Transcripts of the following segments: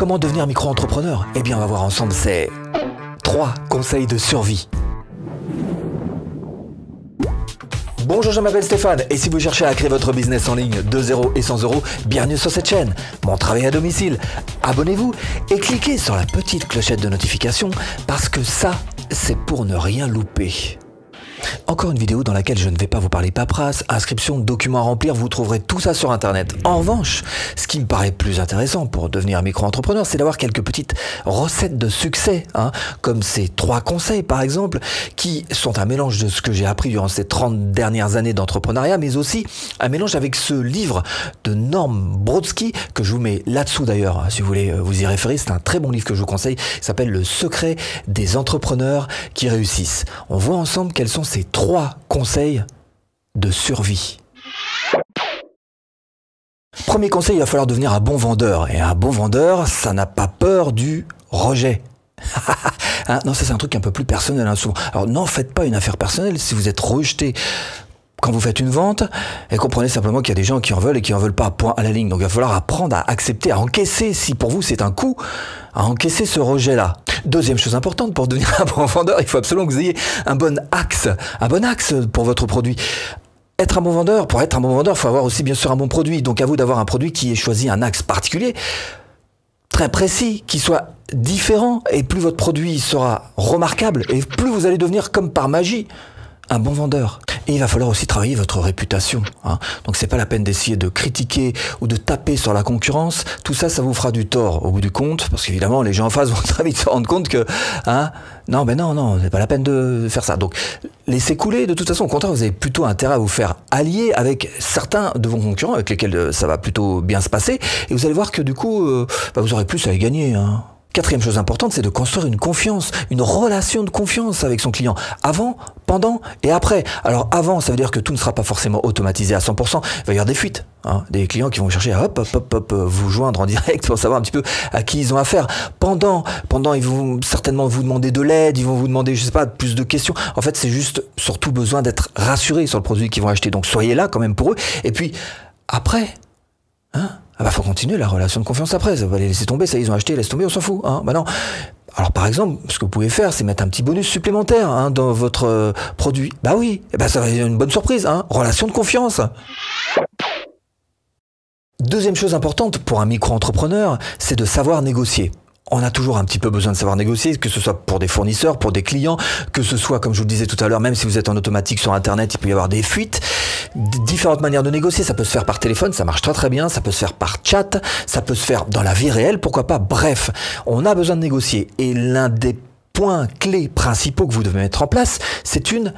Comment devenir micro-entrepreneur? Eh bien, on va voir ensemble ces 3 conseils de survie. Bonjour, je m'appelle Stéphane et si vous cherchez à créer votre business en ligne de 0 et 100 €, bienvenue sur cette chaîne. Mon travail à domicile. Abonnez-vous et cliquez sur la petite clochette de notification parce que ça, c'est pour ne rien louper. Encore une vidéo dans laquelle je ne vais pas vous parler paperasse, inscription, documents à remplir, vous trouverez tout ça sur internet. En revanche, ce qui me paraît plus intéressant pour devenir micro-entrepreneur, c'est d'avoir quelques petites recettes de succès, comme ces 3 conseils par exemple, qui sont un mélange de ce que j'ai appris durant ces 30 dernières années d'entrepreneuriat, mais aussi un mélange avec ce livre de Norm Brodsky, que je vous mets là-dessous d'ailleurs, si vous voulez vous y référer. C'est un très bon livre que je vous conseille, il s'appelle Le secret des entrepreneurs qui réussissent. On voit ensemble quels sont ces 3 conseils de survie. Premier conseil, il va falloir devenir un bon vendeur. Et un bon vendeur, ça n'a pas peur du rejet. Non, ça c'est un truc un peu plus personnel, souvent. Alors n'en faites pas une affaire personnelle si vous êtes rejeté quand vous faites une vente, et comprenez simplement qu'il y a des gens qui en veulent et qui en veulent pas, point à la ligne. Donc il va falloir apprendre à accepter, à encaisser, si pour vous c'est un coup, à encaisser ce rejet-là. Deuxième chose importante, pour devenir un bon vendeur, il faut absolument que vous ayez un bon axe pour votre produit. Pour être un bon vendeur, il faut avoir aussi bien sûr un bon produit. Donc à vous d'avoir un produit qui ait choisi un axe particulier, très précis, qui soit différent, et plus votre produit sera remarquable, et plus vous allez devenir comme par magie un bon vendeur. Et il va falloir aussi travailler votre réputation. Donc c'est pas la peine d'essayer de critiquer ou de taper sur la concurrence. Tout ça, ça vous fera du tort au bout du compte, parce qu'évidemment les gens en face vont très vite se rendre compte que non, c'est pas la peine de faire ça. Donc laissez couler. De toute façon, au contraire, vous avez plutôt intérêt à vous faire allier avec certains de vos concurrents avec lesquels ça va plutôt bien se passer. Et vous allez voir que du coup, vous aurez plus à y gagner. Quatrième chose importante, c'est de construire une confiance, une relation de confiance avec son client, avant, pendant et après. Alors avant, ça veut dire que tout ne sera pas forcément automatisé à 100%, il va y avoir des fuites, des clients qui vont chercher à vous joindre en direct pour savoir un petit peu à qui ils ont affaire. Pendant, ils vont certainement vous demander de l'aide, ils vont vous demander, je sais pas, plus de questions. En fait, c'est juste surtout besoin d'être rassuré sur le produit qu'ils vont acheter. Donc soyez là quand même pour eux. Et puis après, faut continuer la relation de confiance après. Ça va les laisser tomber, ça ils ont acheté, laisse tomber, on s'en fout. Non. Alors par exemple, ce que vous pouvez faire, c'est mettre un petit bonus supplémentaire dans votre produit. Bah oui, ça va être une bonne surprise. Relation de confiance. Deuxième chose importante pour un micro-entrepreneur, c'est de savoir négocier. On a toujours un petit peu besoin de savoir négocier, que ce soit pour des fournisseurs, pour des clients, que ce soit, comme je vous le disais tout à l'heure, même si vous êtes en automatique sur Internet, il peut y avoir des fuites. Différentes manières de négocier, ça peut se faire par téléphone, ça marche très très bien, ça peut se faire par chat, ça peut se faire dans la vie réelle, pourquoi pas. Bref, on a besoin de négocier. Et l'un des points clés principaux que vous devez mettre en place, c'est une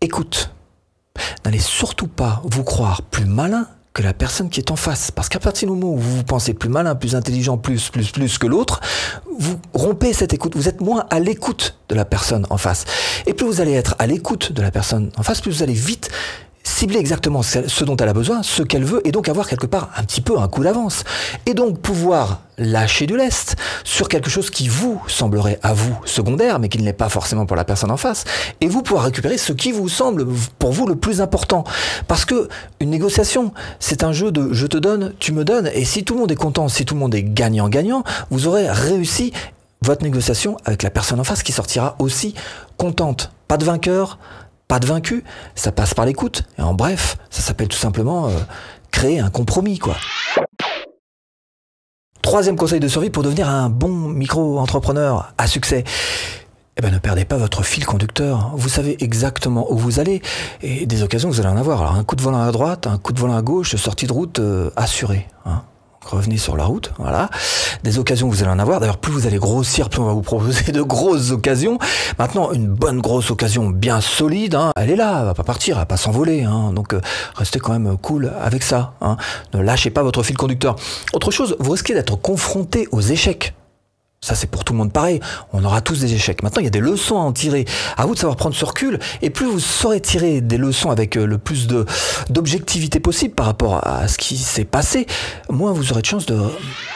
écoute. N'allez surtout pas vous croire plus malin que la personne qui est en face. Parce qu'à partir du moment où vous vous pensez plus malin, plus intelligent, plus que l'autre, vous rompez cette écoute. Vous êtes moins à l'écoute de la personne en face. Et plus vous allez être à l'écoute de la personne en face, plus vous allez vite cibler exactement ce dont elle a besoin, ce qu'elle veut, et donc avoir quelque part un petit peu un coup d'avance. Et donc pouvoir lâcher du lest sur quelque chose qui vous semblerait à vous secondaire, mais qui ne l'est pas forcément pour la personne en face, et vous pouvoir récupérer ce qui vous semble pour vous le plus important. Parce que une négociation, c'est un jeu de je te donne, tu me donnes, et si tout le monde est content, si tout le monde est gagnant-gagnant, vous aurez réussi votre négociation avec la personne en face qui sortira aussi contente. Pas de vainqueur, pas de vaincu, ça passe par l'écoute. Et en bref, ça s'appelle tout simplement créer un compromis, quoi. Troisième conseil de survie pour devenir un bon micro-entrepreneur à succès. Ne perdez pas votre fil conducteur. Vous savez exactement où vous allez et des occasions, vous allez en avoir. Alors un coup de volant à droite, un coup de volant à gauche, sortie de route assurée. Revenez sur la route, voilà. Des occasions, vous allez en avoir. D'ailleurs, plus vous allez grossir, plus on va vous proposer de grosses occasions. Maintenant, une bonne grosse occasion bien solide, elle est là, elle va pas partir, elle va pas s'envoler. Donc, restez quand même cool avec ça. Ne lâchez pas votre fil conducteur. Autre chose, vous risquez d'être confronté aux échecs. Ça, c'est pour tout le monde pareil. On aura tous des échecs. Maintenant, il y a des leçons à en tirer. À vous de savoir prendre ce recul. Et plus vous saurez tirer des leçons avec le plus d'objectivité possible par rapport à ce qui s'est passé, moins vous aurez de chance de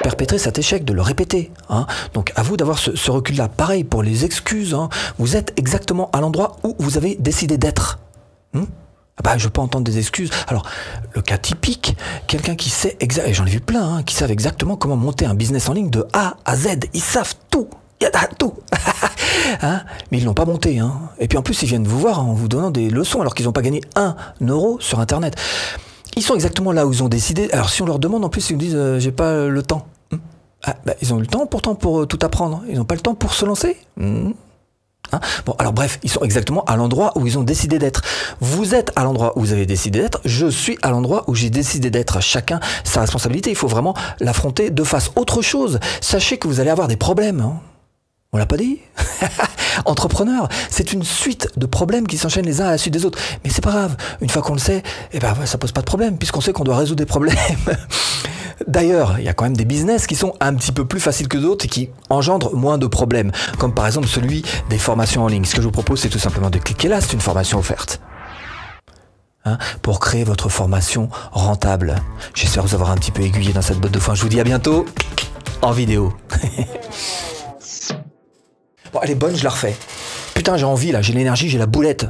perpétrer cet échec, de le répéter. Donc, à vous d'avoir ce recul-là. Pareil pour les excuses. Vous êtes exactement à l'endroit où vous avez décidé d'être. Ah bah, je veux pas entendre des excuses. Alors, le cas typique, quelqu'un qui sait et j'en ai vu plein, hein, qui savent exactement comment monter un business en ligne de A à Z. Ils savent tout. Il y a tout. Hein, mais ils l'ont pas monté. Hein. Et puis en plus, ils viennent vous voir en vous donnant des leçons alors qu'ils n'ont pas gagné 1 euro sur Internet. Ils sont exactement là où ils ont décidé. Alors si on leur demande, en plus, ils nous disent j'ai pas le temps. Ah, bah, ils ont eu le temps pourtant pour tout apprendre. Ils n'ont pas le temps pour se lancer. Hein, bon, alors bref, ils sont exactement à l'endroit où ils ont décidé d'être. Vous êtes à l'endroit où vous avez décidé d'être. Je suis à l'endroit où j'ai décidé d'être. Chacun sa responsabilité. Il faut vraiment l'affronter de face. Autre chose, sachez que vous allez avoir des problèmes. Hein. On l'a pas dit? Entrepreneur, c'est une suite de problèmes qui s'enchaînent les uns à la suite des autres. Mais c'est pas grave. Une fois qu'on le sait, eh ben, ça pose pas de problème puisqu'on sait qu'on doit résoudre des problèmes. D'ailleurs, il y a quand même des business qui sont un petit peu plus faciles que d'autres et qui engendrent moins de problèmes, comme par exemple celui des formations en ligne. Ce que je vous propose, c'est tout simplement de cliquer là, c'est une formation offerte. Hein, pour créer votre formation rentable. J'espère vous avoir un petit peu aiguillé dans cette botte de foin. Je vous dis à bientôt en vidéo. Bon, elle est bonne, je la refais. Putain, j'ai envie là, j'ai l'énergie, j'ai la boulette.